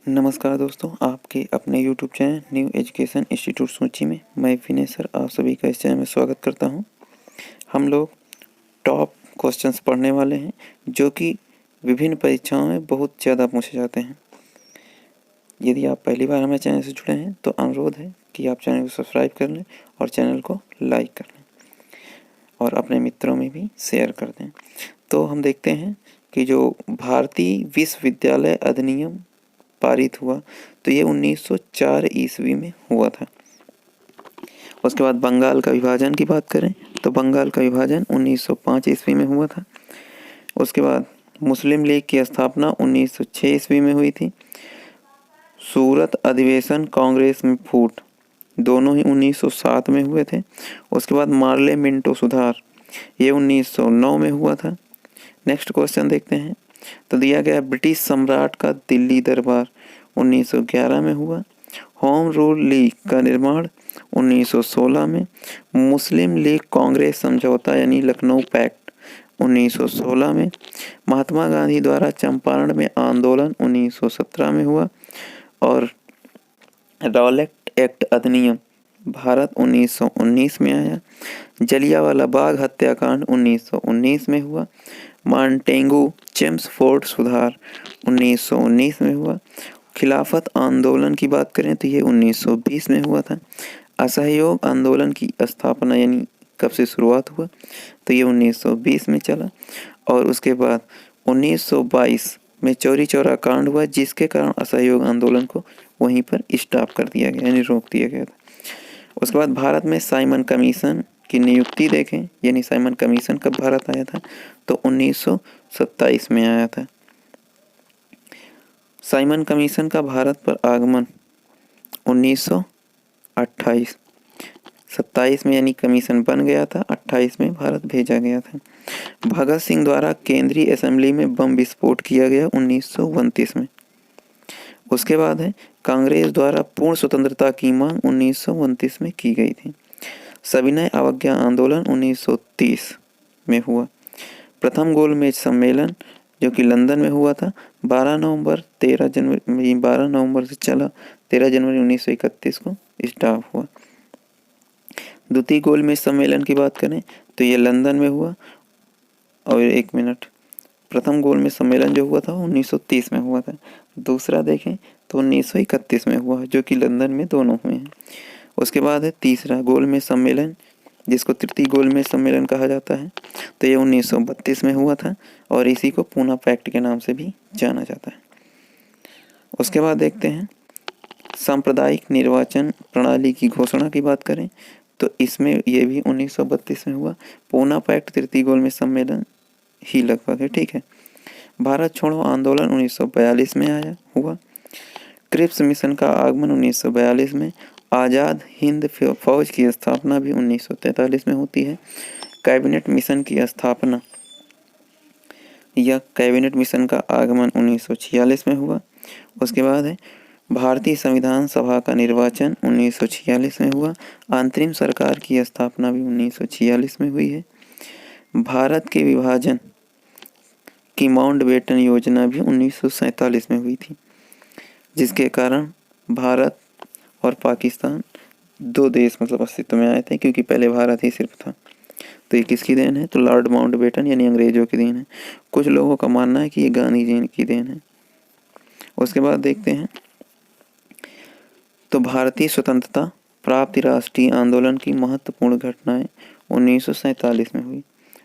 नमस्कार दोस्तों, आपके अपने YouTube channel new education institute सूची में मैं विनय सर आप सभी का इस चैनल में स्वागत करता हूं। हम लोग टॉप क्वेश्चंस पढ़ने वाले हैं जो कि विभिन्न परीक्षाओं में बहुत ज़्यादा पूछे जाते हैं। यदि आप पहली बार हमारे चैनल से जुड़े हैं तो अनुरोध है कि आप चैनल को सब्सक्राइब कर लें और चैनल को लाइक कर लें और अपने मित्रों में भी शेयर कर दें। तो हम देखते हैं कि जो भारतीय विश्वविद्यालय अधिनियम पारित हुआ तो ये 1904 ईस्वी में हुआ था। उसके बाद बंगाल का विभाजन की बात करें तो बंगाल का विभाजन 1905 ईस्वी में हुआ था। उसके बाद मुस्लिम लीग की स्थापना 1906 ईस्वी में हुई थी। सूरत अधिवेशन कांग्रेस में फूट दोनों ही 1907 में हुए थे। उसके बाद मार्ले मिंटो सुधार ये 1909 में हुआ था। नेक्स्ट क्वेश्चन देखते हैं तो दिया गया ब्रिटिश सम्राट का दिल्ली दरबार 1911 में हुआ। होम रूल लीग का निर्माण 1916 में। मुस्लिम लीग कांग्रेस समझौता यानी लखनऊ पैक्ट 1916 में। महात्मा गांधी द्वारा चंपारण में आंदोलन 1917 में हुआ। और रॉलेट एक्ट अधिनियम भारत 1919 में आया। जलियांवाला बाग हत्याकांड 1919 में हुआ। मांटेगू चेम्सफोर्ड सुधार 1919 में हुआ। खिलाफत आंदोलन की बात करें तो ये 1920 में हुआ था। असहयोग आंदोलन की स्थापना यानी कब से शुरुआत हुआ तो ये 1920 में चला। और उसके बाद 1922 में चौरी चौरा कांड हुआ जिसके कारण असहयोग आंदोलन को वहीं पर स्टॉप कर दिया गया यानी रोक दिया गया था। उसके बाद भारत में साइमन कमीशन की नियुक्ति देखें यानी साइमन कमीशन कब भारत आया था तो 1927 में आया था। साइमन कमीशन का भारत पर आगमन 1928 27 में यानी कमीशन बन गया था, 28 में भारत भेजा गया था। भगत सिंह द्वारा केंद्रीय असेंबली में बम विस्फोट किया गया 1929 में। उसके बाद है कांग्रेस द्वारा पूर्ण स्वतंत्रता की मांग 1929 में की गई थी। सविनय अवज्ञा आंदोलन 1930 में हुआ। प्रथम गोलमेज सम्मेलन जो कि लंदन में हुआ था 12 नवंबर से चला 13 जनवरी 1931 को स्टॉप हुआ। द्वितीय गोलमेज सम्मेलन की बात करें तो ये लंदन में हुआ। और एक मिनट, प्रथम गोलमेज सम्मेलन जो हुआ था 1930 में हुआ था। दूसरा देखें तो 1931 में हुआ जो कि लंदन में दोनों हुए हैं। उसके बाद है तीसरा गोलमेज सम्मेलन जिसको तृतीय गोलमेज सम्मेलन कहा जाता है तो ये 1932 में हुआ था और इसी को पूना पैक्ट के नाम से भी जाना जाता है। उसके बाद देखते हैं सांप्रदायिक निर्वाचन प्रणाली की घोषणा की बात करें तो इसमें ये भी 1932 में हुआ। पूना पैक्ट तृतीय गोलमेज सम्मेलन ही लगभग है, ठीक है। भारत छोड़ो आंदोलन 1942 में आया हुआ। क्रिप्स मिशन का आगमन 1942 में। आज़ाद हिंद फौज की स्थापना भी 1943 में होती है। कैबिनेट मिशन की स्थापना या कैबिनेट मिशन का आगमन 1946 में हुआ। उसके बाद है भारतीय संविधान सभा का निर्वाचन 1946 में हुआ। अंतरिम सरकार की स्थापना भी 1946 में हुई है। भारत के विभाजन की माउंटबेटन योजना भी 1947 में हुई थी जिसके कारण भारत और पाकिस्तान दो देश मतलब अस्तित्व में आए थे क्योंकि पहले भारत ही सिर्फ था। तो ये किसकी देन है तो लॉर्ड माउंटबेटन यानी अंग्रेजों की देन है। कुछ लोगों का मानना है कि ये गांधी जी की देन है। उसके बाद देखते हैं तो भारतीय स्वतंत्रता प्राप्ति राष्ट्रीय आंदोलन की महत्वपूर्ण घटनाएं 1947 में हुई।